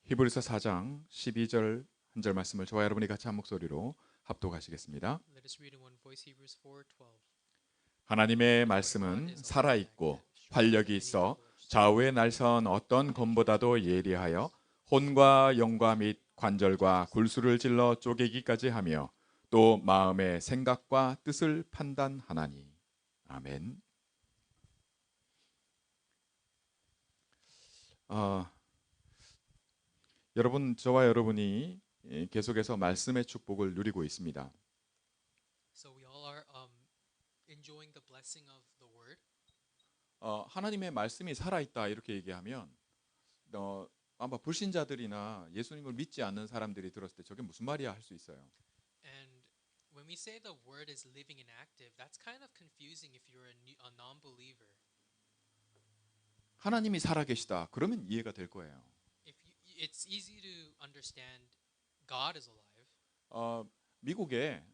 히브리서 4장 12절 한 절 말씀을 저와 여러분이 같이 한 목소리로 합독하시겠습니다. Let us read in one voice Hebrews 4:12. 하나님의 말씀은 살아 있고 활력이 있어 좌우의 날선 어떤 검보다도 예리하여 혼과 영과 및 관절과 골수를 찔러 쪼개기까지 하며 또 마음의 생각과 뜻을 판단하나니. 아멘. 어, 여러분, 저와 여러분이 계속해서 말씀의 축복을 누리고 있습니다. So we all are enjoying the blessing of the word. 하나님의 말씀이 살아있다 이렇게 얘기하면 아마 불신자들이나 예수님을 믿지 않는 사람들이 들었을 때 저게 무슨 말이야 할 수 있어요. And when we say the word is living and active, that's kind of confusing if you're a non-believer. 하나님이 살아계시다 그러면 이해가 될 거예요. It's easy to understand God is alive. 미국의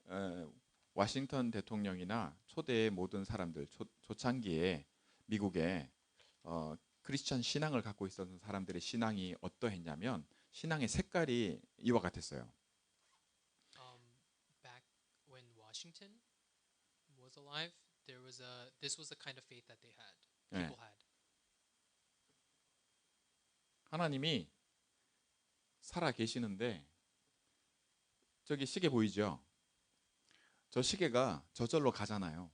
워싱턴 대통령이나 초대의 모든 사람들 초창기에 미국에 크리스천 신앙을 갖고 있었던 사람들의 신앙이 어떠했냐면 신앙의 색깔이 이와 같았어요. Back when Washington was alive, this was the kind of faith that they had. People had. 하나님이 살아 계시는데 저기 시계 보이죠? 저 시계가 저절로 가잖아요.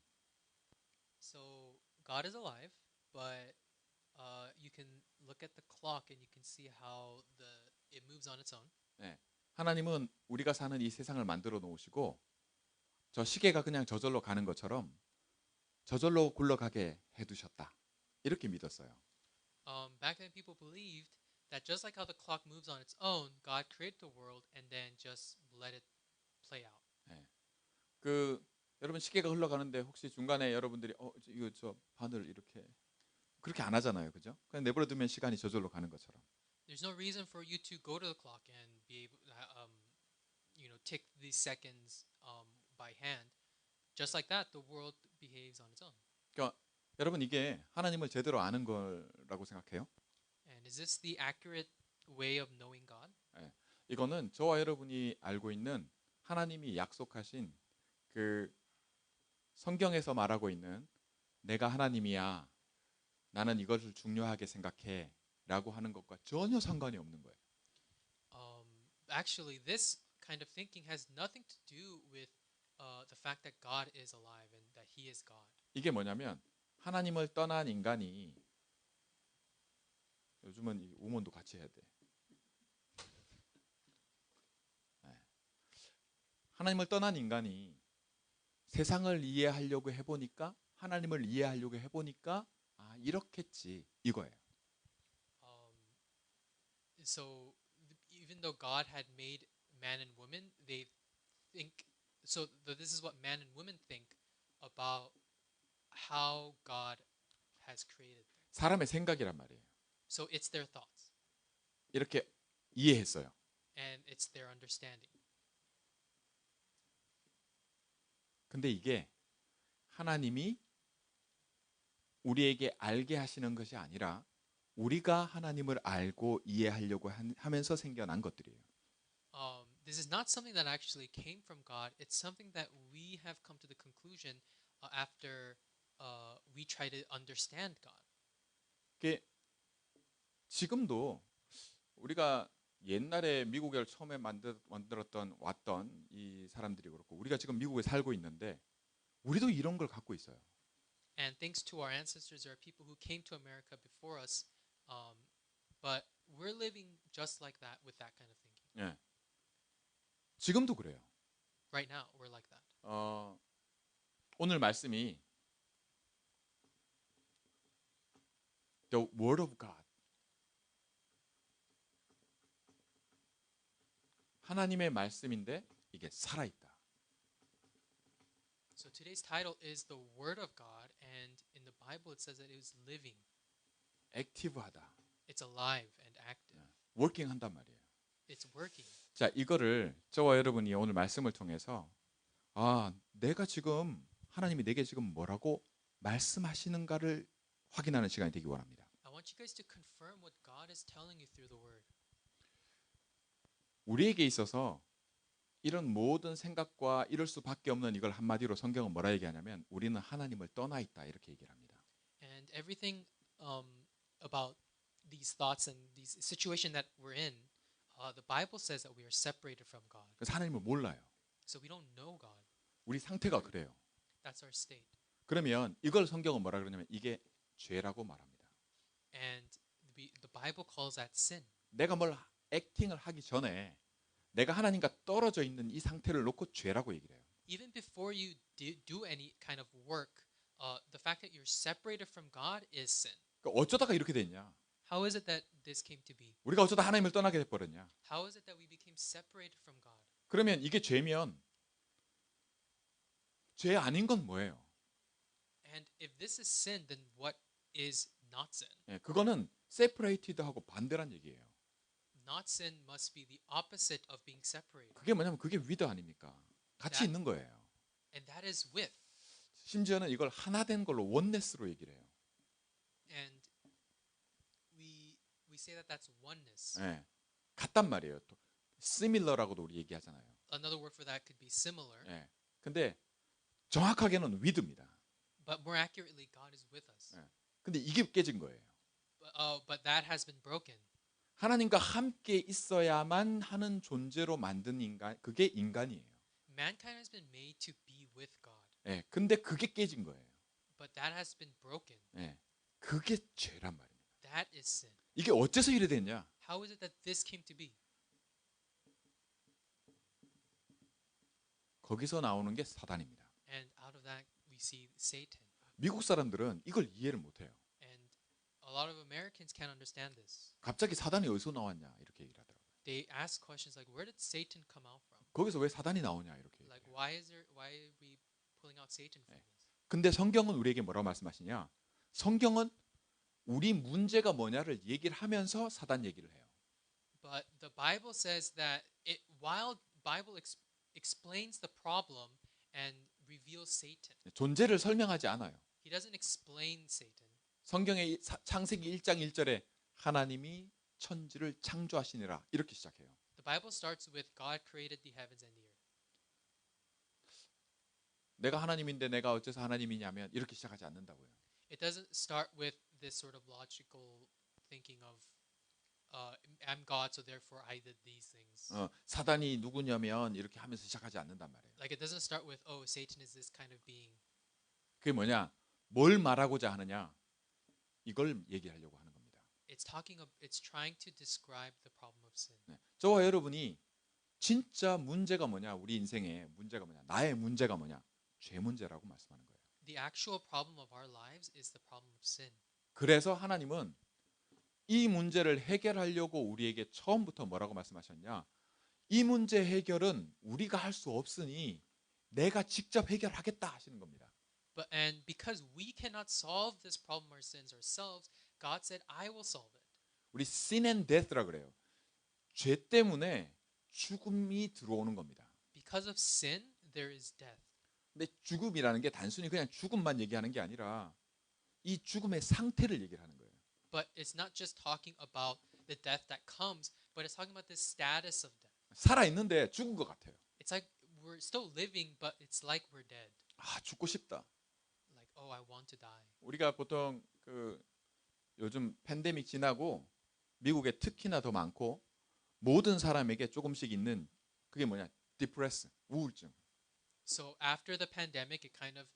So God is alive, but you can look at the clock and you can see how it moves on its own. 네. 하나님은 우리가 사는 이 세상을 만들어 놓으시고 저 시계가 그냥 저절로 가는 것처럼 저절로 굴러가게 해두셨다. 이렇게 믿었어요. Back then, people believed that just like how the clock moves on its own, God created the world and then just let it play out. 네. 여러분 시계가 흘러가는데 혹시 중간에 여러분들이 이거 저 바늘 이렇게 그렇게 안 하잖아요, 그죠? 그냥 내버려 두면 시간이 저절로 가는 것처럼. There's no reason for you to go to the clock and be able to, tick these seconds by hand. Just like that, the world behaves on its own. 그러니까 여러분 이게 하나님을 제대로 아는 거라고 생각해요? And is this the accurate way of knowing God? 네. 이거는 저와 여러분이 알고 있는 하나님이 약속하신 그 성경에서 말하고 있는 내가 하나님이야. 나는 이것을 중요하게 생각해. 라고 하는 것과 전혀 상관이 없는 거예요. Actually, this kind of thinking has nothing to do with the fact that God is alive and that He is God. 이게 뭐냐면 하나님을 떠난 인간이 요즘은 이 음원도 같이 해야 돼. 네. 하나님을 떠난 인간이 세상을 이해하려고 해보니까 하나님을 이해하려고 해보니까 이렇겠지 이거예요. So even though God had made man and woman, they think so. This is what man and women think about how God has created them. 사람의 생각이란 말이에요. So it's their thoughts. 이렇게 이해했어요. And it's their understanding. 근데 이게 하나님이 우리에게 알게 하시는 것이 아니라 우리가 하나님을 알고 이해하려고 하면서 생겨난 것들이에요. This is not something that actually came from God. It's something that we have come to the conclusion after we try to understand God. 지금도 우리가 옛날에 미국을 처음에 왔던 이 사람들이 그렇고 우리가 지금 미국에 살고 있는데 우리도 이런 걸 갖고 있어요. And thanks to our ancestors, there are people who came to America before us, but we're living just like that with that kind of thinking. 예. 지금도 그래요. Right now, we're like that. 오늘 말씀이 The Word of God. 하나님의 말씀인데 이게 살아있다. So today's title is the Word of God, and in the Bible it says that it is living. 액티브하다. It's alive and active. 워킹 한단 말이에요. It's working. 자, 이거를 저와 여러분이 오늘 말씀을 통해서 내가 지금 하나님이 내게 지금 뭐라고 말씀하시는가를 확인하는 시간이 되기 원합니다. I want you guys to confirm what God is telling you through the Word. 우리에게 있어서 이런 모든 생각과 이럴 수밖에 없는 이걸 한마디로 성경은 뭐라 얘기하냐면 우리는 하나님을 떠나 있다 이렇게 얘기를 합니다. And everything about these thoughts and these situation that we're in, the Bible says that we are separated from God. 그래서 하나님을 몰라요. So we don't know God. 우리 상태가 그래요. That's our state. 그러면 이걸 성경은 뭐라 그러냐면 이게 죄라고 말합니다. And the Bible calls that sin. 내가 뭘 액팅을 하기 전에 내가 하나님과 떨어져 있는 이 상태를 놓고 죄라고 얘기를 해요. Even before you do any kind of work, the fact that you're separated from God is sin. 그러니까 어쩌다가 이렇게 됐냐? How is it that this came to be? 우리가 어쩌다 하나님을 떠나게 돼버렸냐? How is it that we became separated from God? 그러면 이게 죄면 죄 아닌 건 뭐예요? And if this is sin, then what is not sin? 예, 그거는 separated하고 반대란 얘기예요. Not sin must be the opposite of being separated. 그게 뭐냐면 그게 with 아닙니까? 같이 있는 거예요. And that is with. 심지어는 이걸 하나 된 걸로 원네스로 얘기를 해요. And we say that that's oneness. 예, 같단 말이에요. 또 similar라고도 우리 얘기하잖아요. Another word for that could be similar, 예, 근데 정확하게는 with입니다. but more accurately, God is with us. 예, 근데 이게 깨진 거예요. But that has been broken. 하나님과 함께 있어야만 하는 존재로 만든 인간, 그게 인간이에요. Mankind has been made to be with God, 예, 근데 그게 깨진 거예요. but that has been broken. 예, 그게 죄란 말입니다. That is sin. 이게 어째서 이래 됐냐? How is it that this came to be? 거기서 나오는 게 사단입니다. And out of that, we see Satan. 미국 사람들은 이걸 이해를 못해요. And a lot of Americans can't understand this. 갑자기 사단이 어디서 나왔냐 이렇게 얘기를 하더라고요. They ask questions like, "Where did Satan come out from? 거기서 왜 사단이 나오냐 이렇게. Like, 얘기해요. why are we pulling out Satan from this?" 근데 성경은 우리에게 뭐라고 말씀하시냐? 성경은 우리 문제가 뭐냐를 얘기를 하면서 사단 얘기를 해요. But the Bible says that while Bible explains the problem and reveals Satan, 존재를 설명하지 않아요. he doesn't explain Satan. 성경의 창세기 1장 1절에 하나님이 천지를 창조하시니라 이렇게 시작해요. The Bible starts with God created the heavens and the earth. 내가 하나님인데 내가 어째서 하나님이냐면 이렇게 시작하지 않는다고요. It doesn't start with this sort of logical thinking of I'm God, so therefore I did these things. 사단이 누구냐면 이렇게 하면서 시작하지 않는단 말이에요. Like it doesn't start with, oh, Satan is this kind of being. 그게 뭐냐? 뭘 말하고자 하느냐? 이걸 얘기하려고 하는 겁니다. It's trying to describe the problem of sin. 네. 저와 여러분이 진짜 문제가 뭐냐? 우리 인생의 문제가 뭐냐? 나의 문제가 뭐냐? 죄 문제라고 말씀하는 거예요. The actual problem of our lives is the problem of sin. 그래서 하나님은 이 문제를 해결하려고 우리에게 처음부터 뭐라고 말씀하셨냐? 이 문제 해결은 우리가 할 수 없으니 내가 직접 해결하겠다 하시는 겁니다. And because we cannot solve this problem of our sins ourselves, God said, I will solve it. 우리 sin and death라 그래요. 죄 때문에 죽음이 들어오는 겁니다. Because of sin, there is death. 근데 죽음이라는 게 단순히 그냥 죽음만 얘기하는 게 아니라 이 죽음의 상태를 얘기를 하는 거예요. But it's not just talking about the death that comes, but it's talking about the status of death. 살아 있는데 죽은 것 같아요. It's like we're still living, but it's like we're dead. 아, 죽고 싶다. Like, oh, I want to die. 우리가 보통 그 요즘 팬데믹 지나고 미국에 특히나 더 많고 모든 사람에게 조금씩 있는 그게 뭐냐? 디프레스, 우울증. So after the pandemic, it kind of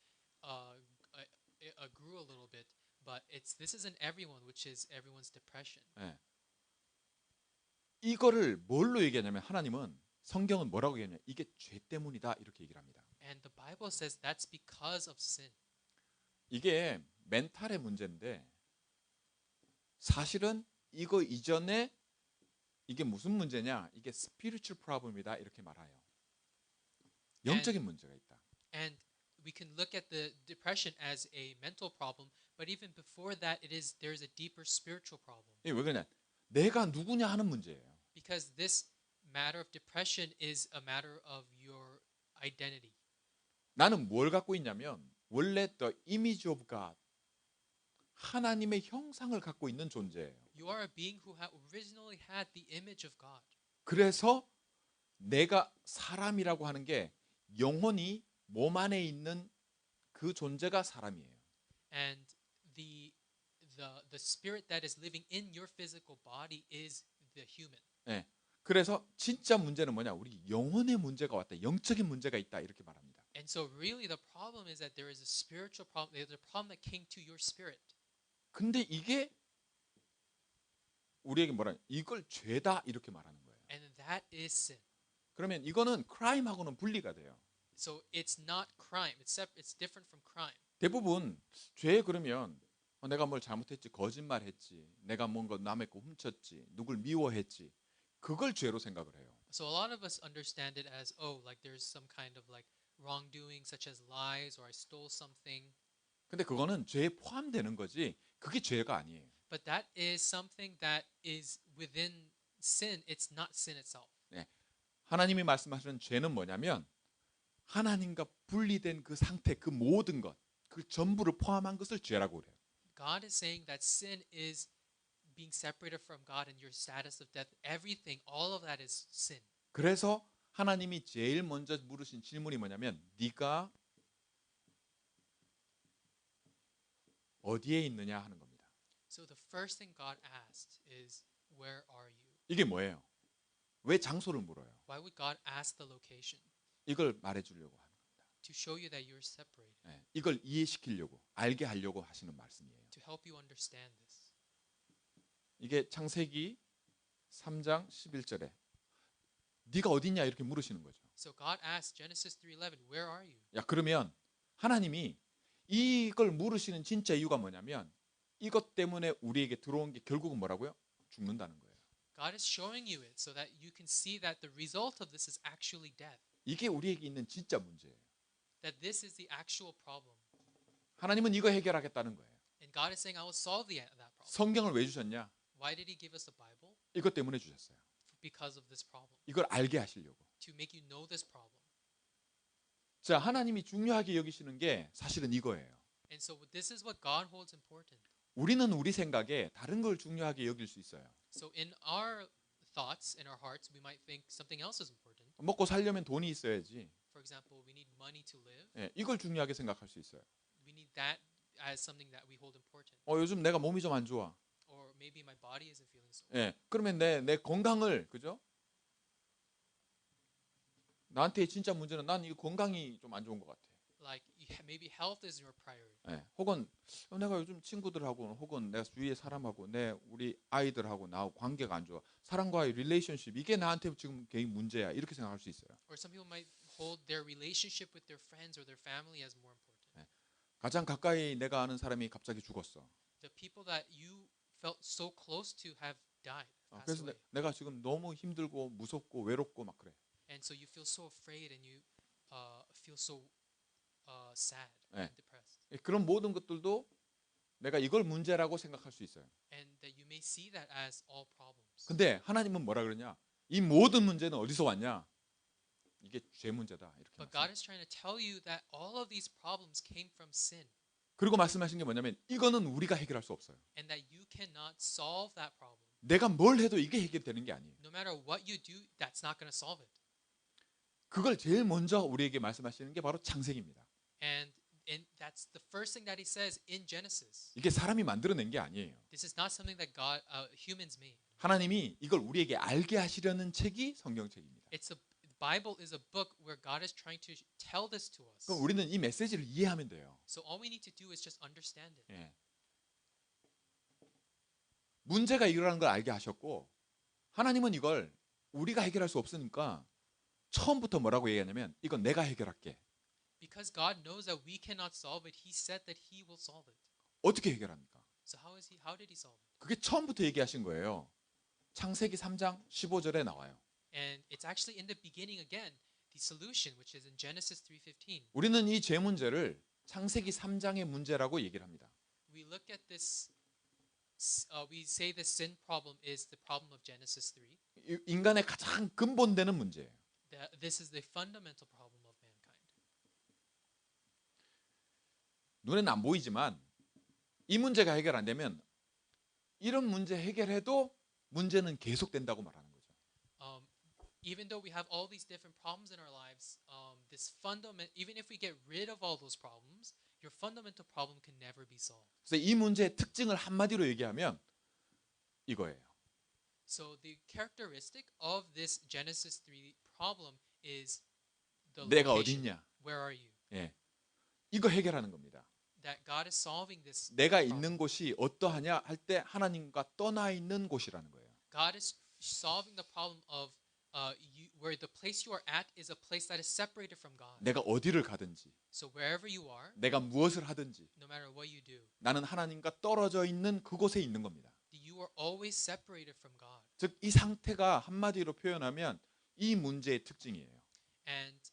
grew a little bit, but this isn't everyone, which is everyone's depression. 예. 이거를 뭘로 얘기하냐면 하나님은 성경은 뭐라고 얘기하냐? 이게 죄 때문이다 이렇게 얘기를 합니다. And the Bible says that's because of sin. 이게 멘탈의 문제인데 사실은 이거 이전에 이게 무슨 문제냐? 이게 spiritual problem이다 이렇게 말해요. 영적인 문제가 있다. And we can look at the depression as a mental problem, but even before that, there's a deeper spiritual problem. 이게 왜 그러냐? 내가 누구냐 하는 문제예요. Because this matter of depression is a matter of your identity. 나는 뭘 갖고 있냐면 원래 the image of God 하나님의 형상을 갖고 있는 존재예요. You are a being who originally had the image of God. 그래서 내가 사람이라고 하는 게 영혼이 몸 안에 있는 그 존재가 사람이에요. And the the spirit that is living in your physical body is the human. 예. 그래서 진짜 문제는 뭐냐? 우리 영혼의 문제가 왔다. 영적인 문제가 있다. 이렇게 말합니다. And so really the problem is that there is a spiritual problem. There's a problem that came to your spirit. 근데 이게 우리에게 뭐라 이걸 죄다 이렇게 말하는 거예요. And that is sin. 그러면 이거는 크라임하고는 분리가 돼요. So it's not crime. It's different from crime. 대부분 죄 그러면 내가 뭘 잘못했지, 거짓말했지, 내가 뭔가 남의 거 훔쳤지, 누굴 미워했지, 그걸 죄로 생각을 해요. So a lot of us understand it as, oh, like there's some kind of like wrongdoing such as lies or I stole something. 근데 그거는 죄에 포함되는 거지 그게 죄가 아니에요. But that is something that is within sin. It's not sin itself. 하나님이 말씀하시는 죄는 뭐냐면 하나님과 분리된 그 상태, 그 모든 것, 그 전부를 포함한 것을 죄라고 그래요. God is saying that sin is being separated from God and your status of death. Everything, all of that is sin. 그래서 하나님이 제일 먼저 물으신 질문이 뭐냐면 네가 어디에 있느냐 하는 겁니다. So the first thing God asked is, where are you? 이게 뭐예요? 왜 장소를 물어요? Why would God ask the location? 이걸 말해주려고 하는 겁니다. To show you that you're separated. 이걸 이해시키려고, 알게 하려고 하시는 말씀이에요. To help you understand this. 이게 창세기 3장 11절에 네가 어디냐 이렇게 물으시는 거죠. So God asked Genesis 3:11, where are you? 야 그러면 하나님이 이걸 물으시는 진짜 이유가 뭐냐면 이것 때문에 우리에게 들어온 게 결국은 뭐라고요? 죽는다는 거예요. God is showing you it so that you can see that the result of this is actually death. 이게 우리에게 있는 진짜 문제예요. That this is the actual problem. 하나님은 이거 해결하겠다는 거예요. And God is saying, I will solve that problem. 성경을 왜 주셨냐? Why did He give us the Bible? 이것 때문에 주셨어요. Because of this problem. 이걸 알게 하시려고. To make you know this problem. 자, 하나님이 중요하게 여기시는 게 사실은 이거예요. And so this is what God holds important. 우리는 우리 생각에 다른 걸 중요하게 여길 수 있어요. So in our thoughts, in our hearts, we might think something else is important. 먹고 살려면 돈이 있어야지. For example, we need money to live. 예, 이걸 중요하게 생각할 수 있어요. We need that as something that we hold important. 요즘 내가 몸이 좀 안 좋아. Or maybe my body isn't feeling so. 예, 그러면 내 건강을 그죠? 나한테 진짜 문제는 난 이 건강이 좀 안 좋은 것 같아. Like maybe health is your priority. 예, 혹은 내가 요즘 친구들하고 혹은 내가 주위의 사람하고 우리 아이들하고 나하고 관계가 안 좋아. 사람과의 릴레이션십 이게 나한테 지금 개인 문제야. 이렇게 생각할 수 있어요. Or some people might hold their relationship with their friends or their family as more important. 가장 가까이 내가 아는 사람이 갑자기 죽었어. The people that you felt so close to have died, passed 그래서 away. 내가 지금 너무 힘들고 무섭고 외롭고 막 그래. And so you feel so afraid and you feel so sad 네. and depressed. 그런 모든 것들도 내가 이걸 문제라고 생각할 수 있어요. And that you may see that as all problems. 근데 하나님은 뭐라 그러냐? 이 모든 문제는 어디서 왔냐? 이게 죄 문제다. 이렇게 But God 말씀하세요. is trying to tell you that all of these problems came from sin 그리고 말씀하신 게 뭐냐면 이거는 우리가 해결할 수 없어요. and that you cannot solve that problem. 내가 뭘 해도 이게 해결되는 게 아니에요. No matter what you do, that's not going to solve it. 그걸 제일 먼저 우리에게 말씀하시는 게 바로 창세기입니다. And that's the first thing that He says in Genesis. 이게 사람이 만들어낸 게 아니에요. This is not something that humans made. 하나님이 이걸 우리에게 알게 하시려는 책이 성경책입니다. The Bible is a book where God is trying to tell this to us. 그럼 우리는 이 메시지를 이해하면 돼요. So all we need to do is just understand it. 예. 문제가 이거라는 걸 알게 하셨고 하나님은 이걸 우리가 해결할 수 없으니까 처음부터 뭐라고 얘기하냐면 이건 내가 해결할게. Because God knows that we cannot solve it, He said that He will solve it. 어떻게 해결합니까? So how did He solve it? 그게 처음부터 얘기하신 거예요. 창세기 3장 15절에 나와요. And it's actually in the beginning again, the solution, which is in Genesis 3:15. 우리는 이 죄 문제를 창세기 3장의 문제라고 얘기를 합니다. We look at this, we say the sin problem is the problem of Genesis 3. 인간의 가장 근본되는 문제예요. This is the fundamental problem of mankind. 눈에는 안 보이지만 이 문제가 해결 안 되면 이런 문제 해결해도 문제는 계속된다고 말하는 거죠. even though we have all these different problems in our lives, this fundament, even if we get rid of all those problems, your fundamental problem can never be solved. 그래서 이 문제의 특징을 한마디로 얘기하면 이거예요. So the characteristic of this Genesis 3 problem is the 내가 location. 어딨냐? Where are you? 예. 이거 해결하는 겁니다. That God is solving this 내가 problem. 있는 곳이 어떠하냐 할 때 하나님과 떠나 있는 곳이라는 거예요. God is solving the problem of where the place you are at is a place that is separated from God. 내가 어디를 가든지, So wherever you are, 내가 무엇을 하든지 no matter what you do, 나는 하나님과 떨어져 있는 그곳에 있는 겁니다. you are always separated from God. 즉 이 상태가 한마디로 표현하면 이 문제의 특징이에요. And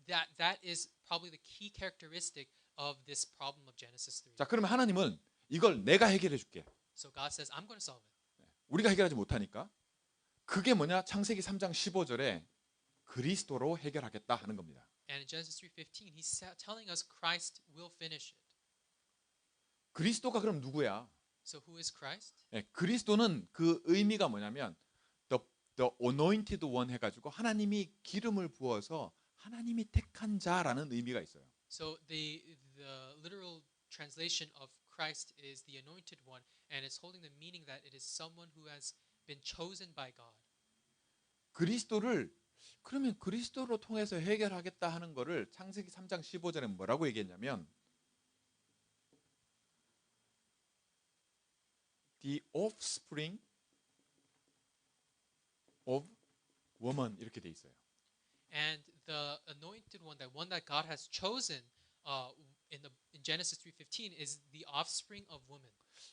that is probably the key characteristic of this problem of Genesis 3. 자, 그러면 하나님은 이걸 내가 해결해 줄게. So God says, I'm going to solve it. 우리가 해결하지 못하니까 그게 뭐냐? 창세기 3장 15절에 그리스도로 해결하겠다 하는 겁니다. And in Genesis 3:15, he's telling us Christ will finish it. 그리스도가 그럼 누구야? So who is Christ? 예, 그리스도는 그 의미가 뭐냐면 the anointed one 해가지고 하나님이 기름을 부어서 하나님이 택한 자라는 의미가 있어요. So the literal translation of Christ is the anointed one, and it's holding the meaning that it is someone who has been chosen by God. 그리스도를 그러면 그리스도로 통해서 해결하겠다 하는 거를 창세기 3장 15절에 뭐라고 얘기했냐면 the offspring of woman 이렇게 돼 있어요. And the anointed one, that one that God has chosen, in Genesis 3:15, is the offspring of woman.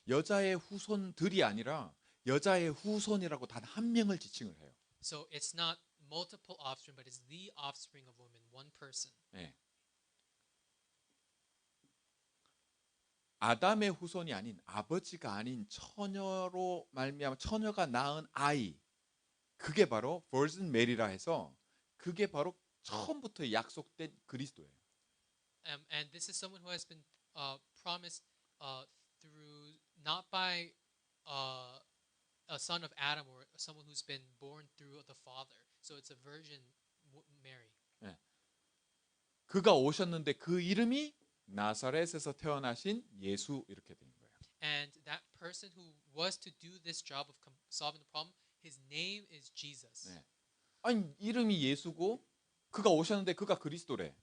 여자의 후손들이 아니라 여자의 후손이라고 단 한 명을 지칭을 해요. So it's not multiple offspring, but it's the offspring of woman, one person. 예. 아담의 후손이 아닌 아버지가 아닌 처녀로 말미암아 처녀가 낳은 아이 그게 바로 virgin Mary라 해서 그게 바로 처음부터 약속된 그리스도예요. And this is someone who has been promised through not by a son of Adam or someone who's been born through the Father. So it's a virgin Mary. 그가 오셨는데 그 이름이 나사렛에서 태어나신 예수 이렇게 된 거예요. And that person who was to do this job of solving the problem, his name is Jesus. 네. 아니 이름이 예수고 그가 오셨는데 그가 그리스도래.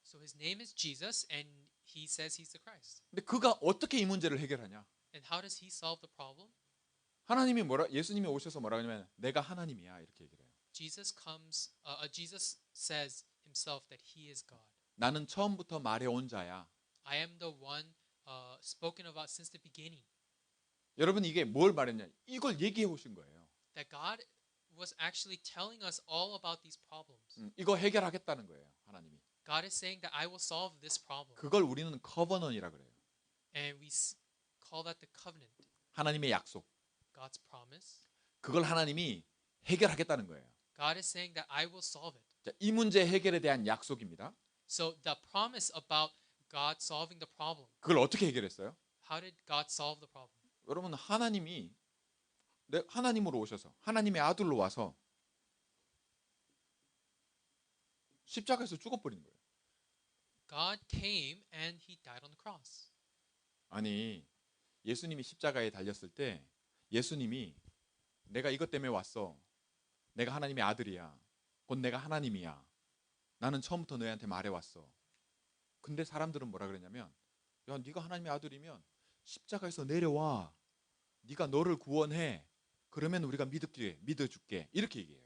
So his name is Jesus, and he says he's the Christ. 근데 그가 어떻게 이 문제를 해결하냐? And how does he solve the problem? 하나님이 예수님이 오셔서 뭐라 하냐면 내가 하나님이야 이렇게 얘기를 해요. Jesus says himself that he is God. 나는 처음부터 말해온 자야. I am the one spoken about since the beginning. 여러분 이게 뭘 말했냐? 이걸 얘기해 오신 거예요. That God was actually telling us all about these problems. 이거 해결하겠다는 거예요. 하나님이. God is saying that I will solve this problem. 그걸 우리는 커버넌이라 그래요. And we call that the covenant. 하나님의 약속. God's promise. 그걸 하나님이 해결하겠다는 거예요. God is saying that I will solve it. 자, 이 문제 해결에 대한 약속입니다. So the promise about God solving the problem. 그걸 어떻게 해결했어요? How did God solve the problem? 여러분 하나님이 하나님으로 오셔서 하나님의 아들로 와서 십자가에서 죽어버린 거예요. God came and he died on the cross. 아니 예수님이 십자가에 달렸을 때 예수님이 내가 이것 때문에 왔어. 내가 하나님의 아들이야. 곧 내가 하나님이야. 나는 처음부터 너희한테 말해왔어. 근데 사람들은 뭐라 그러냐면 야 네가 하나님의 아들이면 십자가에서 내려와. 네가 너를 구원해. 그러면 우리가 믿어줄게. 이렇게 얘기해요.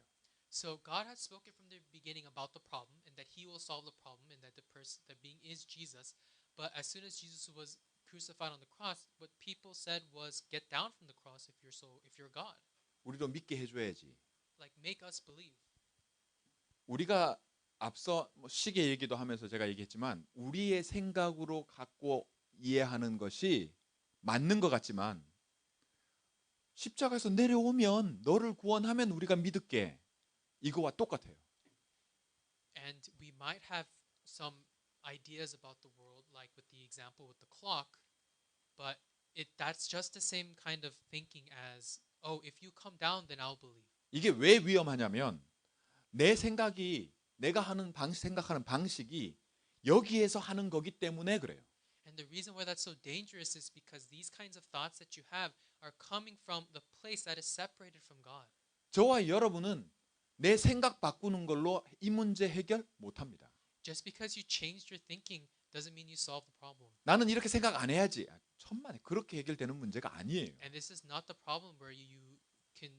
So God had spoken from the beginning about the problem and that he will solve the problem and that the person, that being is Jesus. But as soon as Jesus was crucified on the cross, what people said was get down from the cross if you're God. 우리도 믿게 해줘야지. Like make us believe. 우리가 앞서 시계 얘기도 하면서 제가 얘기했지만 우리의 생각으로 갖고 이해하는 것이 맞는 것 같지만 십자가에서 내려오면 너를 구원하면 우리가 믿을게. 이거와 똑같아요. And we might have some ideas about the world, like with the example with the clock, but that's just the same kind of thinking as, oh, if you come down, then I'll believe. 이게 왜 위험하냐면 내 생각이 내가 하는 생각하는 방식이 여기에서 하는 거기 때문에 그래요. And the reason why that's so dangerous is because these kinds of thoughts that you have are coming from the place that is separated from God. 저와 여러분은 내 생각 바꾸는 걸로 이 문제 해결 못 합니다. Just because you changed your thinking doesn't mean you solve the problem. 나는 이렇게 생각 안 해야지. 천만에 그렇게 해결되는 문제가 아니에요. And this is not the problem where you can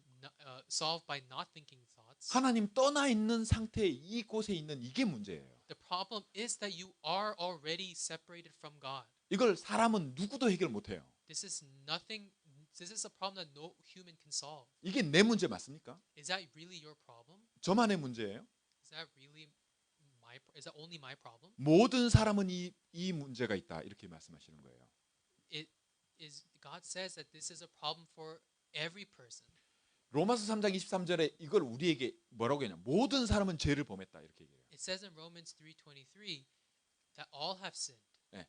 solve by not thinking thoughts. 하나님 떠나 있는 상태에 이곳에 있는 이게 문제예요. The problem is that you are already separated from God. 이걸 사람은 누구도 해결 못 해요. This is nothing. This is a problem that no human can solve. 이게 내 문제 맞습니까? Is that really your problem? 저만의 문제예요? Is that only my problem? 모든 사람은 이 문제가 있다 이렇게 말씀하시는 거예요. God says that this is a problem for every person. 로마서 3장 23절에 이걸 우리에게 뭐라고 했냐? 모든 사람은 죄를 범했다 이렇게 얘기해요. It says in Romans 3:23 that all have sinned. 네.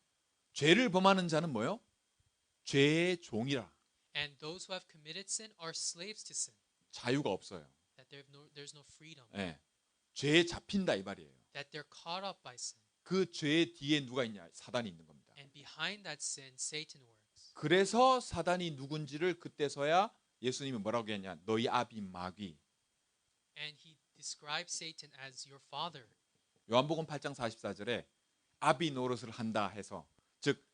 죄를 범하는 자는 뭐요? 죄의 종이라. And those who have committed sin are slaves to sin. 자유가 없어요. That there's no freedom. 네. 죄에 잡힌다 이 말이에요. That they're caught up by sin. 그 죄의 뒤에 누가 있냐? 사단이 있는 겁니다. And behind that sin, Satan works. 그래서 사단이 누군지를 그때서야 예수님이 뭐라고 했냐? 너희 아비 마귀. And he describes Satan as your father. 요한복음 8장 44절에 아비 노릇을 한다 해서 즉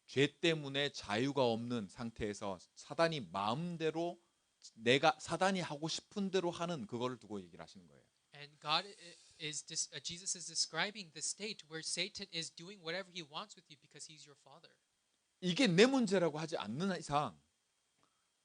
죄 때문에 자유가 없는 상태에서 사단이 마음대로 내가 사단이 하고 싶은 대로 하는 그거를 두고 얘기를 하시는 거예요. And Jesus is describing the state where Satan is doing whatever he wants with you because he's your father. 이게 내 문제라고 하지 않는 이상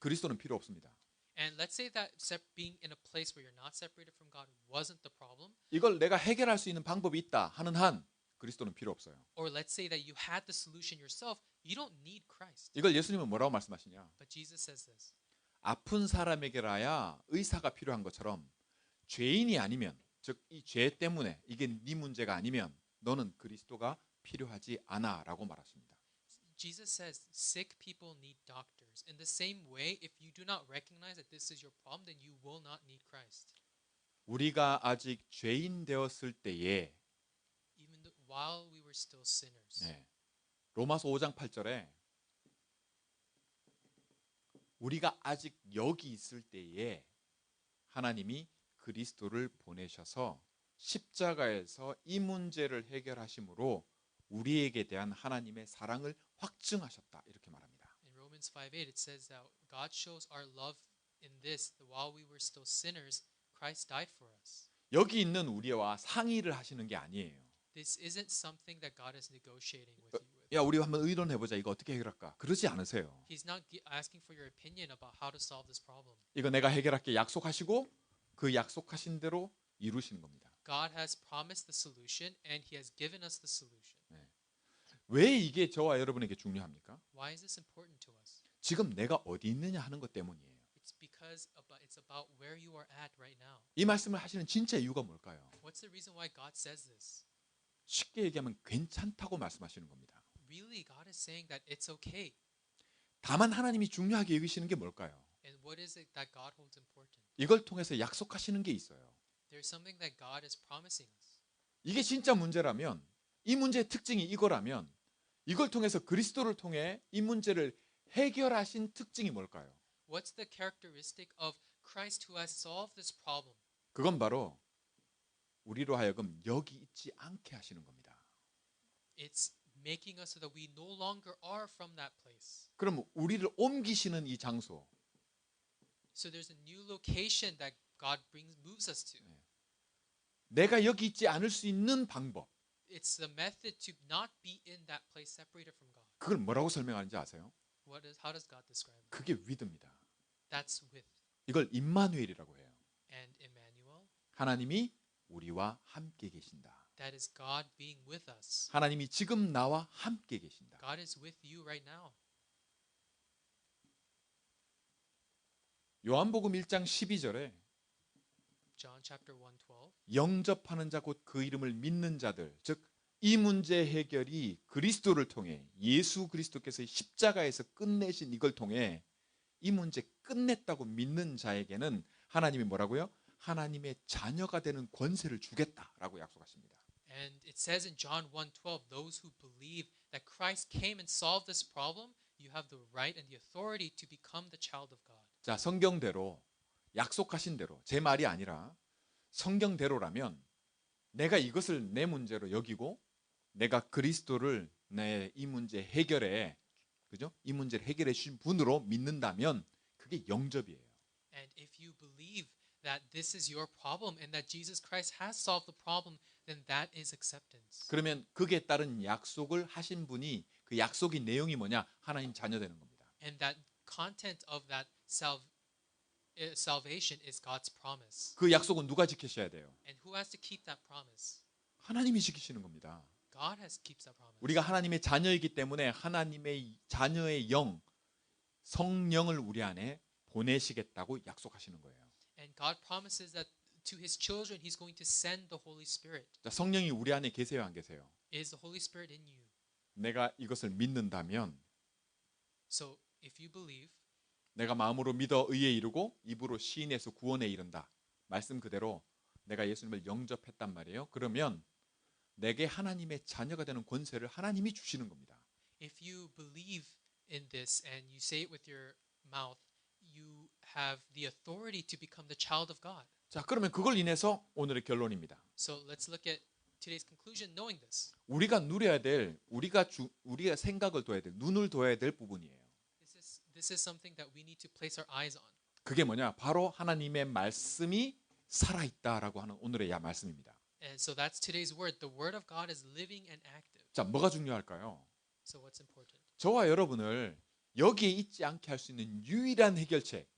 그리스도는 필요 없습니다. And let's say that being in a place where you're not separated from God wasn't the problem. 이걸 내가 해결할 수 있는 방법이 있다 하는 한 그리스도는 필요 없어요. Or let's say that you had the solution yourself. You don't need Christ. 이걸 예수님은 뭐라고 말씀하시냐? But Jesus says this. 아픈 사람에게라야 의사가 필요한 것처럼 죄인이 아니면 즉 이 죄 때문에 이게 네 문제가 아니면 너는 그리스도가 필요하지 않아라고 말하십니다. Jesus says sick people need doctors. In the same way, if you do not recognize that this is your problem, then you will not need Christ. 우리가 아직 죄인 되었을 때에 While we were still sinners. 네, 로마서 5장 8절에 우리가 아직 여기 있을 때에 하나님이 그리스도를 보내셔서 십자가에서 이 문제를 해결하심으로 우리에게 대한 하나님의 사랑을 확증하셨다 이렇게 말합니다. In Romans 5:8 it says that God shows our love in this that while we were still sinners Christ died for us. 여기 있는 우리와 상의를 하시는 게 아니에요. This isn't something that God is negotiating with you with. 야, 우리 한번 의논해 보자. 이거 어떻게 해결할까? 그러지 않으세요. He's not asking for your opinion about how to solve this problem. 이거 내가 해결할게 약속하시고 그 약속하신 대로 이루시는 겁니다. God has promised the solution and he has given us the solution. 왜 이게 저와 여러분에게 중요합니까? Why is this important to us? 지금 내가 어디 있느냐 하는 것 때문이에요. It's because it's about where you are at right now. 이 말씀을 하시는 진짜 이유가 뭘까요? What's the reason why God says this? 쉽게 얘기하면 괜찮다고 말씀하시는 겁니다. Really, God is saying that it's okay. 다만 하나님이 중요하게 여기시는 게 뭘까요? And what is it that God holds important? 이걸 통해서 약속하시는 게 있어요. There's something that God is promising us. 이게 진짜 문제라면 이 문제의 특징이 이거라면 이걸 통해서 그리스도를 통해 이 문제를 해결하신 특징이 뭘까요? What's the characteristic of Christ who has solved this problem? 그건 바로 우리로 하여금 여기 있지 않게 하시는 겁니다. It's making us so that we no longer are from that place. 그럼 우리를 옮기시는 이 장소, So there's a new location that God moves us to. 내가 여기 있지 않을 수 있는 방법, It's the method to not be in that place separated from God. 그걸 뭐라고 설명하는지 아세요? How does God describe it? 그게 위드입니다. That's with. 이걸 임마누엘이라고 해요. And Emmanuel, 하나님이 우리와 함께 계신다. that is God being with us. 하나님이 지금 나와 함께 계신다. God is with you right now. 요한복음 1장 12절에 John chapter 1:12. 영접하는 자 곧 그 이름을 믿는 자들, 즉 이 문제 해결이 그리스도를 통해 예수 그리스도께서 십자가에서 끝내신 이걸 통해 이 문제 끝냈다고 믿는 자에게는 하나님이 뭐라고요? 하나님의 자녀가 되는 권세를 주겠다라고 약속하십니다. And it says in John 1:12, those who believe that Christ came and solved this problem, you have the right and the authority to become the child of God. 자, 성경대로 약속하신 대로 제 말이 아니라 성경대로라면 내가 이것을 내 문제로 여기고 내가 그리스도를 내 이 문제 해결에 그죠? 이 문제를 해결해 주신 분으로 믿는다면 그게 영접이에요. And if you believe that this is your problem and that Jesus Christ has solved the problem, then that is acceptance. 그러면 거기에 따른 약속을 하신 분이 그 약속의 내용이 뭐냐? 하나님 자녀 되는 겁니다. And that content of that salvation is God's promise. 그 약속은 누가 지키셔야 돼요? And who has to keep that promise? 하나님이 지키시는 겁니다. God has keeps that promise. 우리가 하나님의 자녀이기 때문에 하나님의 자녀의 영, 성령을 우리 안에 보내시겠다고 약속하시는 거예요. And God promises that to his children he's going to send the Holy Spirit. 자, 성령이 우리 안에 계세요, 안 계세요? Is the Holy Spirit in you? 내가 이것을 믿는다면 So if you believe, 내가 마음으로 믿어 의에 이르고 입으로 시인해서 구원에 이른다. 말씀 그대로 내가 예수님을 영접했단 말이에요. 그러면 내게 하나님의 자녀가 되는 권세를 하나님이 주시는 겁니다. if you believe in this and you say it with your mouth, you have the authority to become the child of God. 자, 그러면 그걸 인해서 오늘의 결론입니다. So let's look at today's conclusion knowing this. 우리가 누려야 될, 우리가 생각을 둬야 될, 눈을 둬야 될 부분이에요. This is something that we need to place our eyes on. 그게 뭐냐? 바로 하나님의 말씀이 살아있다라고 하는 오늘의 말씀입니다. And so that's today's word. The word of God is living and active. 자, 뭐가 중요할까요? So what's important? 저와 여러분을 여기에 있지 않게 할 수 있는 유일한 해결책,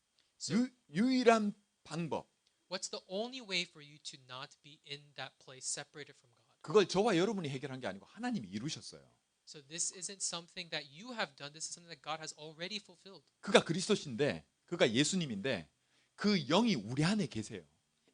유일한 방법, What's the only way for you to not be in that place separated from God? 그걸 저와 여러분이 해결한 게 아니고 하나님이 이루셨어요. So this isn't something that you have done. This is something that God has already fulfilled. 그가 그리스도신데, 그가 예수님인데 그 영이 우리 안에 계세요.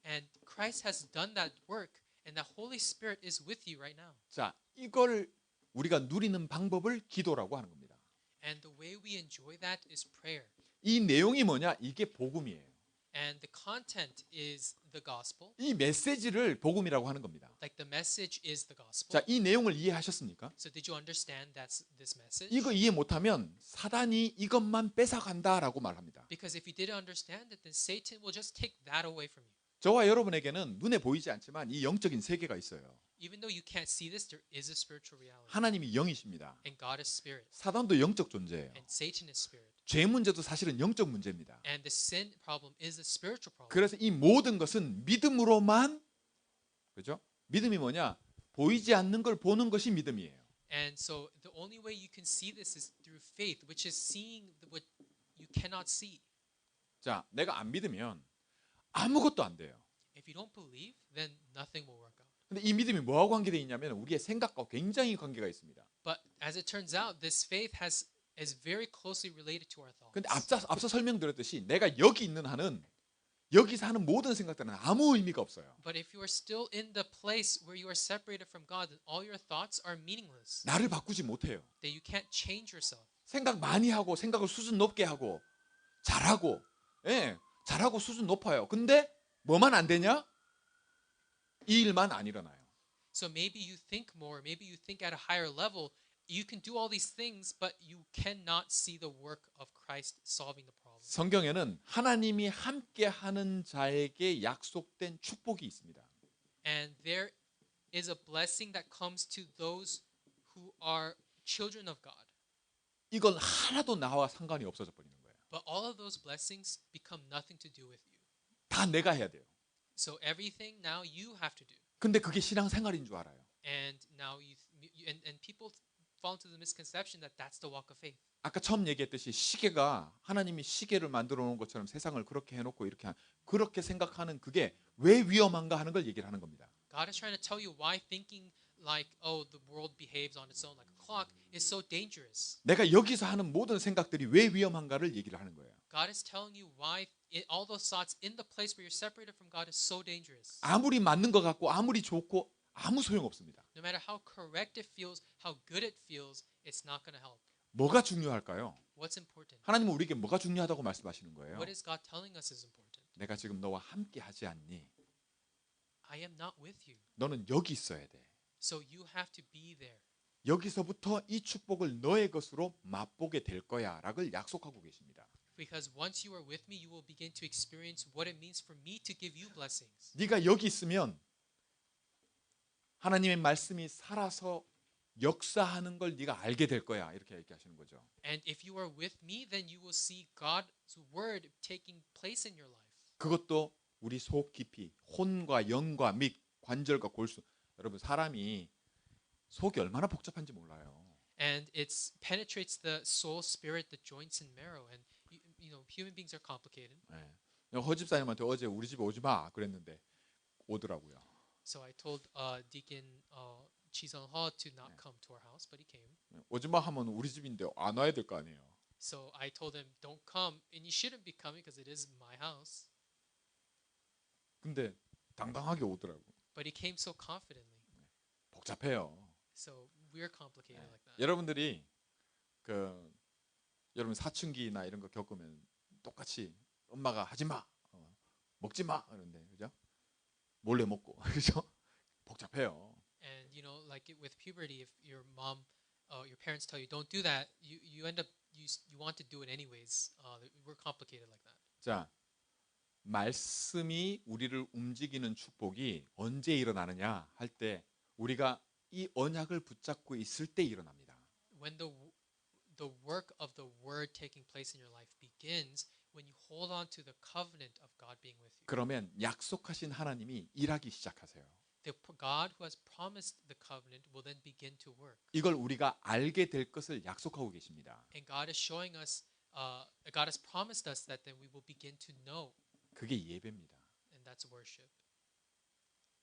And Christ has done that work, and the Holy Spirit is with you right now. 자, 이걸 우리가 누리는 방법을 기도라고 하는 겁니다. And the way we enjoy that is prayer. 이 내용이 뭐냐? 이게 복음이에요. And the content is the gospel. 이 메시지를 복음이라고 하는 겁니다. Like the message is the gospel. 자, 이 내용을 이해하셨습니까? So did you understand that's this message? 이거 이해 못하면 사단이 이것만 뺏어간다라고 말합니다. Because if you didn't understand it, then Satan will just take that away from you. 저와 여러분에게는 눈에 보이지 않지만 이 영적인 세계가 있어요. Even though you can't see this, there is a spiritual reality. 하나님이 영이십니다. And God is spirit. 사단도 영적 존재예요. And Satan is spirit. 죄 문제도 사실은 영적 문제입니다. And the sin problem is a spiritual problem. 그래서 이 모든 것은 믿음으로만, 그죠? 믿음이 뭐냐? 보이지 않는 걸 보는 것이 믿음이에요. And so the only way you can see this is through faith, which is seeing what you cannot see. 자, 내가 안 믿으면 아무것도 안 돼요. If you don't believe, then nothing will work out. 근데 이 믿음이 뭐하고 관계되어 있냐면 우리의 생각과 굉장히 관계가 있습니다. But as it turns out, this faith is very closely related to our thoughts. 근데 앞서 설명드렸듯이 내가 여기 있는 한은 여기서 하는 모든 생각들은 아무 의미가 없어요. But if you are still in the place where you are separated from God, then all your thoughts are meaningless. 나를 바꾸지 못해요. That you can't change yourself. 생각 많이 하고 생각을 수준 높게 하고 잘하고, 예, 잘하고 수준 높아요. 근데 뭐만 안 되냐? 이 일만 안 일어나요. So maybe you think more, maybe you think at a higher level, you can do all these things, but you cannot see the work of Christ solving the problem. 성경에는 하나님이 함께 하는 자에게 약속된 축복이 있습니다. And there is a blessing that comes to those who are children of God. 이건 하나도 나와 상관이 없어져 버리는 거예요. But all of those blessings become nothing to do with you. 다 내가 해야 돼요. So everything now you have to do. 근데 그게 신앙생활인 줄 알아요. And now and people fall into the misconception that that's the walk of faith. 아까 처음 얘기했듯이 시계가 하나님이 시계를 만들어 놓은 것처럼 세상을 그렇게 해놓고 그렇게 생각하는 그게 왜 위험한가 하는 걸 얘기를 하는 겁니다. God is trying to tell you why thinking like, oh, the world behaves on its own like a clock is so dangerous. 내가 여기서 하는 모든 생각들이 왜 위험한가를 얘기를 하는 거예요. God is telling you why all those thoughts in the place where you're separated from God is so dangerous. 아무리 맞는 것 같고 아무리 좋고 아무 소용 없습니다. No matter how correct it feels, how good it feels, it's not going to help. 뭐가 중요할까요? What's important? 하나님은 우리에게 뭐가 중요하다고 말씀하시는 거예요? What is God telling us is important? 내가 지금 너와 함께 하지 않니? I am not with you. 너는 여기 있어야 돼. So you have to be there. 여기서부터 이 축복을 너의 것으로 맛보게 될 거야 라고 약속하고 계십니다. Because once you are with me, you will begin to experience what it means for me to give you blessings. 네가 여기 있으면 하나님의 말씀이 살아서 역사하는 걸 네가 알게 될 거야 이렇게 얘기하시는 거죠. And if you are with me, then you will see God's word taking place in your life. 그것도 우리 속 깊이 혼과 영과 및 관절과 골수. 여러분 사람이 속이 얼마나 복잡한지 몰라요. And it penetrates the soul, spirit, the joints and marrow. And you know, human beings are complicated. 네. 허집사님한테 어제 우리 집에 오지 마 그랬는데 오더라고요. So I told Deacon Chisun Ho to not come to our house, but he came. 오지 마 하면 우리 집인데 안 와야 될 거 아니에요. So I told him, don't come, and you shouldn't be coming because it is my house. 근데 당당하게 오더라고. But he came so confidently. 복잡해요. So we're complicated like that. 여러분들이 여러분 사춘기나 이런 거 겪으면 똑같이 엄마가 하지 마, 먹지 마 그런데 그죠? 몰래 먹고 그죠? 복잡해요. And you know, like with puberty, if your mom, your parents tell you don't do that, you end up you want to do it anyways. We're complicated like that. 자, 말씀이 우리를 움직이는 축복이 언제 일어나느냐 할 때 우리가 이 언약을 붙잡고 있을 때 일어납니다. When the work of the word taking place in your life begins when you hold on to the covenant of God being with you. 그러면 약속하신 하나님이 일하기 시작하세요. The God who has promised the covenant will then begin to work. 이걸 우리가 알게 될 것을 약속하고 계십니다. And God is showing us, God has promised us that then we will begin to know, 그게 예배입니다. and that's worship.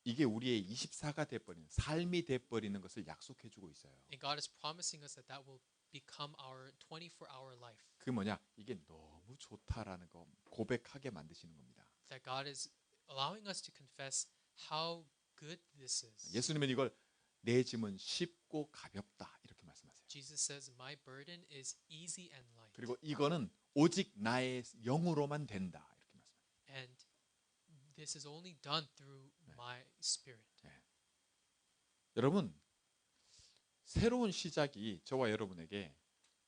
이게 우리의 24가 돼버리는 삶이 돼버리는 것을 약속해주고 있어요. And God is promising us that that will become our 24-hour life. 그 뭐냐? 이게 너무 좋다라는 거 고백하게 만드시는 겁니다. That God is allowing us to confess how good this is. 예수님은 이걸 내 짐은 쉽고 가볍다 이렇게 말씀하세요. Jesus says, "My burden is easy and light." 그리고 이거는 오직 나의 영으로만 된다 이렇게 말씀하세요. And this is only done through my spirit. 여러분 새로운 시작이 저와 여러분에게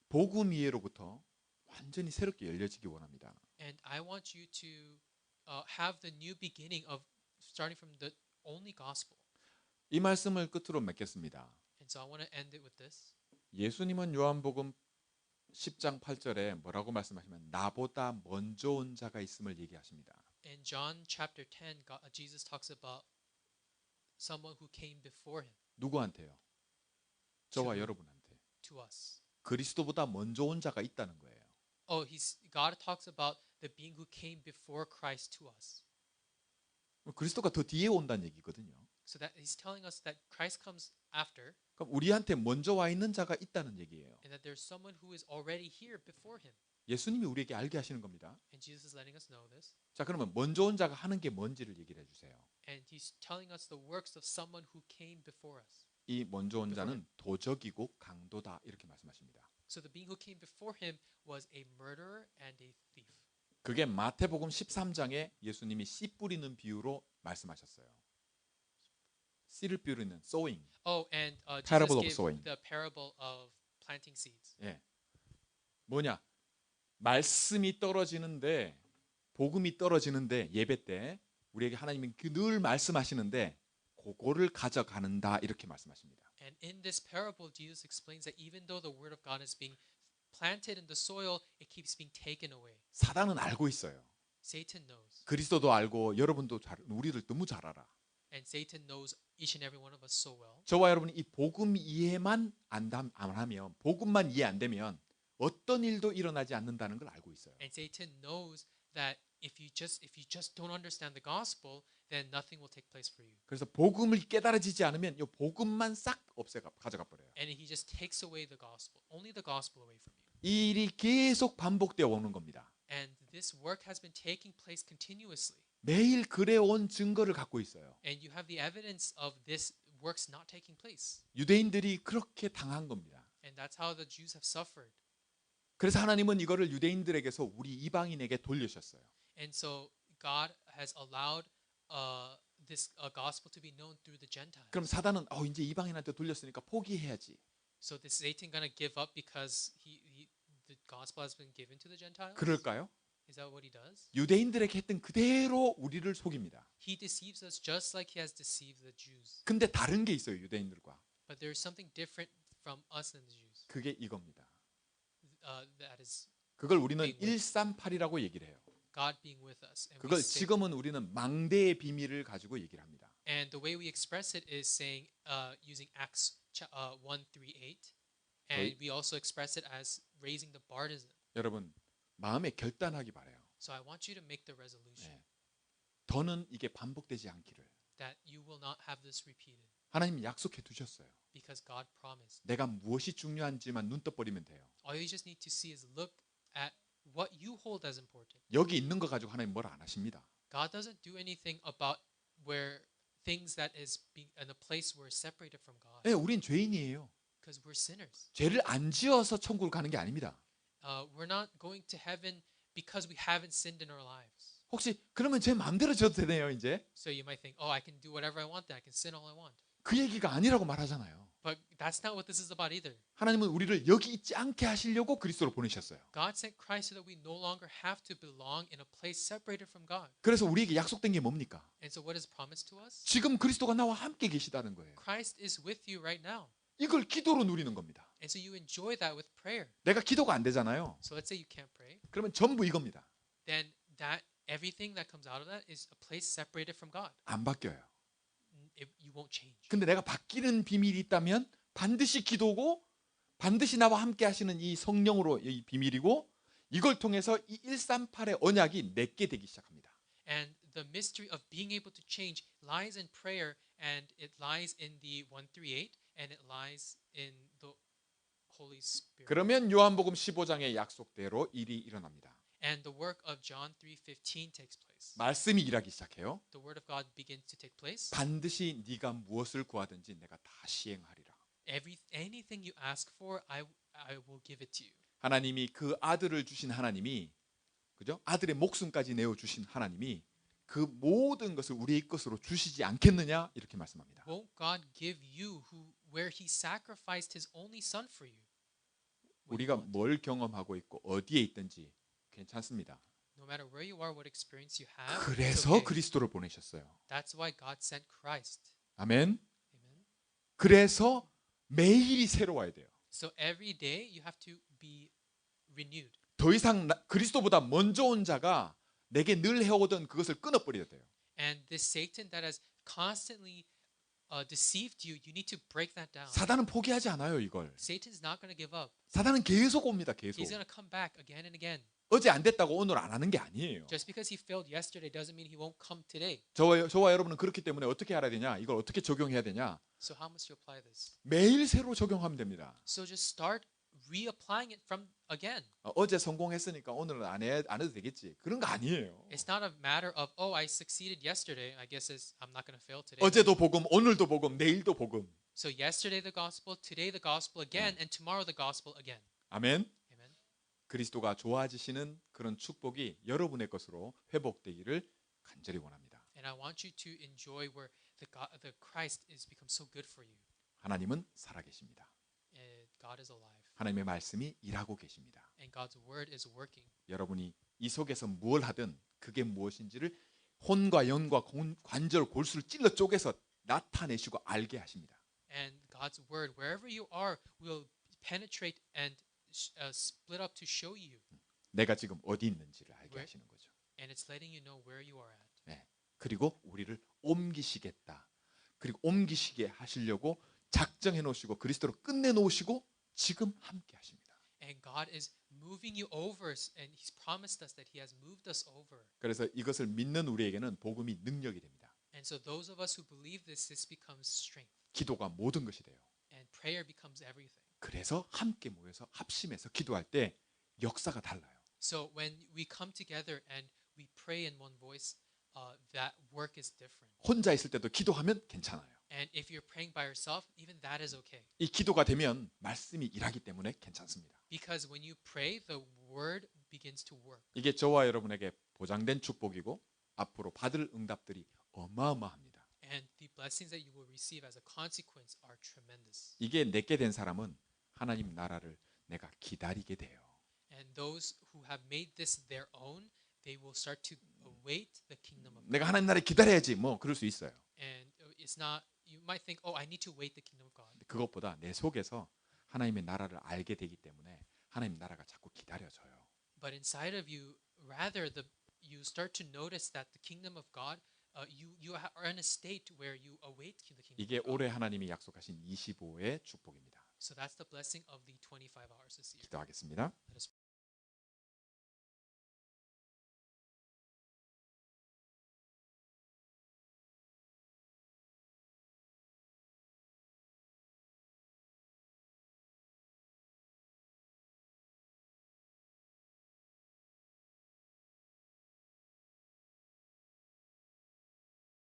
복음 이해로부터 완전히 새롭게 열려지기 원합니다. And I want you to have the new beginning of starting from the only gospel. 이 말씀을 끝으로 맺겠습니다. And so I want to end it with this. 예수님은 요한복음 10장 8절에 뭐라고 말씀하시면 나보다 먼저 온 자가 있음을 얘기하십니다. In John chapter 10, Jesus talks about someone who came before him. 누구한테요? 저와 여러분한테. To us. 그리스도보다 먼저 온 자가 있다는 거예요. God talks about the being who came before Christ to us. 그리스도가 더 뒤에 온다는 얘기거든요. So that he's telling us that Christ comes after, 그럼 우리한테 먼저 와 있는 자가 있다는 얘기예요. and that there's someone who is already here before him. 예수님이 우리에게 알게 하시는 겁니다. And Jesus is letting us know this. 자, 그러면 먼저 온 자가 하는 게 뭔지를 얘기를 해주세요. And he's telling us the works of someone who came before us. 이 먼저 온 자는 도적이고 강도다 이렇게 말씀하십니다. So the being who came before him was a murderer and a thief. 그게 마태복음 13장에 예수님이 씨 뿌리는 비유로 말씀하셨어요. 씨를 뿌리는 sowing. And Parable of Jesus sowing. gave the parable of planting seeds. 예. 뭐냐? 말씀이 떨어지는데 복음이 떨어지는데 예배 때 우리에게 하나님이 늘 말씀하시는데 그거를 가져가는다 이렇게 말씀하십니다. And in this parable, Jesus explains that even though the word of God is being planted in the soil, it keeps being taken away. 사단은 알고 있어요. Satan knows. 그리스도도 알고 여러분도 우리들 너무 잘 알아. And Satan knows each and every one of us so well. 저와 여러분이 이 복음 이해만 안 하면 복음만 이해 안 되면 어떤 일도 일어나지 않는다는 걸 알고 있어요. And Satan knows that if you just don't understand the gospel, then nothing will take place for you. 그래서 복음을 깨달아지지 않으면 이 복음만 싹 가져가 버려요. And he just takes away the gospel, only the gospel away from you. 이 일이 계속 반복되어 오는 겁니다. And this work has been taking place continuously. 매일 그래 온 증거를 갖고 있어요. And you have the evidence of this works not taking place. 유대인들이 그렇게 당한 겁니다. And that's how the Jews have suffered. 그래서 하나님은 이거를 유대인들에게서 우리 이방인에게 돌리셨어요. And so God has allowed this gospel to be known through the Gentiles. 그럼 사단은 이제 이방인한테 돌렸으니까 포기해야지. So is Satan gonna give up because the gospel has been given to the Gentiles? 그럴까요? Is that what he does? 유대인들에게 했던 그대로 우리를 속입니다. He deceives us just like he has deceived the Jews. 근데 다른 게 있어요, 유대인들과. But there's something different from us and the Jews. 그게 이겁니다. That is 그걸 우리는 138이라고 얘기를 해요. God being with us. And, 그걸 지금은 우리는 망대의 비밀을 가지고 얘기를 합니다. and the way we express it is saying using Acts 1:38, and we also express it as raising the baptism. 여러분, 마음에 결단하기 바라요. So I want you to make the resolution 네. 더는 이게 반복되지 않기를. that you will not have this repeated 하나님이 약속해 두셨어요. because God promised. 내가 무엇이 중요한지만 눈 떠버리면 돼요. All you just need to see is look at what you hold as important. 여기 있는 거 가지고 하나님 뭘 안 하십니다. God doesn't do anything about where things that is being in a place we're separated from God 네, 우린 죄인이에요. because we're sinners. 죄를 안 지어서 천국을 가는 게 아닙니다. We're not going to heaven because we haven't sinned in our lives. 혹시 그러면 제 마음대로 져도 되네요, 이제? So you might think, oh, I can do whatever I want, then I can sin all I want. 그 얘기가 아니라고 말하잖아요. But that's not what this is about either. 하나님은 우리를 여기 있지 않게 하시려고 그리스도를 보내셨어요. God sent Christ so that we no longer have to belong in a place separated from God. 그래서 우리에게 약속된 게 뭡니까? And so what is promised to us? 지금 그리스도가 나와 함께 계시다는 거예요. Christ is with you right now. 이걸 기도로 누리는 겁니다. And so you enjoy that with prayer. 내가 기도가 안 되잖아요. So let's say you can't pray. 그러면 전부 이겁니다. Then that everything that comes out of that is a place separated from God. 안 바뀌어요. You won't change. 근데 내가 바뀌는 비밀이 있다면 반드시 기도고 반드시 나와 함께 하시는 이 성령으로 이 비밀이고 이걸 통해서 이 138의 언약이 내게 되기 시작합니다. And the mystery of being able to change lies in prayer, and it lies in the 138, and it lies in the Holy Spirit. 그러면 요한복음 15장의 약속대로 일이 일어납니다. And the work of John 3:15 takes place. 말씀이 일하기 시작해요. The word of God begins to take place. 반드시 네가 무엇을 구하든지 내가 다 시행하리라. Anything you ask for, I will give it to you. 하나님이 그 아들을 주신 하나님이 그죠? 아들의 목숨까지 내어 주신 하나님이 그 모든 것을 우리의 것으로 주시지 않겠느냐 이렇게 말씀합니다. Won't God give you where He sacrificed His only Son for you? 우리가 뭘 경험하고 있고 어디에 있든지 괜찮습니다. No matter where you are, what experience you have. 그래서 it's okay. 그리스도를 보내셨어요. That's why God sent Christ. 아멘. Amen. 그래서 매일이 새로워야 돼요. So every day you have to be renewed. 더 이상 그리스도보다 먼저 온 자가 내게 늘 해오던 그것을 끊어버려야 돼요. And this Satan that has constantly deceived you, you need to break that down. 사단은 포기하지 않아요, 이걸. Satan's not going to give up. 사단은 계속 옵니다, 계속. He's going to come back again and again. 어제 안 됐다고 오늘 안 하는 게 아니에요. Just because he failed yesterday doesn't mean he won't come today. 저와 여러분은 그렇기 때문에 어떻게 알아야 되냐? 이걸 어떻게 적용해야 되냐? So how must you apply this? 매일 새로 적용하면 됩니다. So just start reapplying it from again. 어제 성공했으니까 오늘은 안 해도 되겠지. 그런 거 아니에요. It's not a matter of oh I succeeded yesterday. I guess I'm not going to fail today. 어제도 복음, 오늘도 복음, 내일도 복음. So yesterday the gospel, today the gospel again, and tomorrow the gospel again. 아멘. Amen. 그리스도가 좋아지시는 그런 축복이 여러분의 것으로 회복되기를 간절히 원합니다. And I want you to enjoy where the Christ is become so good for you. 하나님은 살아계십니다. God is alive. 하나님의 말씀이 일하고 계십니다. And God's word is working. 여러분이 이 속에서 뭘 하든 그게 무엇인지를 혼과 영과 관절 골수를 찔러 쪼개서 나타내시고 알게 하십니다. And God's word, wherever you are, will penetrate and split up to show you. 내가 지금 어디 있는지를 알게 Where? 하시는 거죠. And it's letting you know where you are at. 네. 그리고 우리를 옮기시겠다. 그리고 옮기시게 하시려고 작정해 놓으시고 그리스도로 끝내 놓으시고 지금 함께 하십니다. And God is moving you over, and He's promised us that He has moved us over. 그래서 이것을 믿는 우리에게는 복음이 능력이 됩니다. And so those of us who believe this becomes strength. 기도가 모든 것이 돼요. And prayer becomes everything. 그래서 함께 모여서 합심해서 기도할 때 역사가 달라요. So when we come together and we pray in one voice, that work is different. 혼자 있을 때도 기도하면 괜찮아요. And if you're praying by yourself, even that is okay. 이 기도가 되면 말씀이 일하기 때문에 괜찮습니다. Because when you pray, the word begins to work. 이게 저와 여러분에게 보장된 축복이고 앞으로 받을 응답들이 어마어마합니다. And the blessings that you will receive as a consequence are tremendous. 이게 내게 된 사람은 하나님 나라를 내가 기다리게 돼요. And those who have made this their own, they will start to await the kingdom of God. 내가 하나님 나라를 기다려야지 뭐 그럴 수 있어요. And it's not, you might think, oh, I need to wait the kingdom of God. 그것보다 내 속에서 하나님의 나라를 알게 되기 때문에 하나님 나라가 자꾸 기다려져요. But inside of you, rather, you start to notice that the kingdom of God, you are in a state where you await the kingdom 이게 of God. 올해 하나님이 약속하신 25의 축복입니다. So that's the blessing of the 25 hours this year. 기도하겠습니다. Let us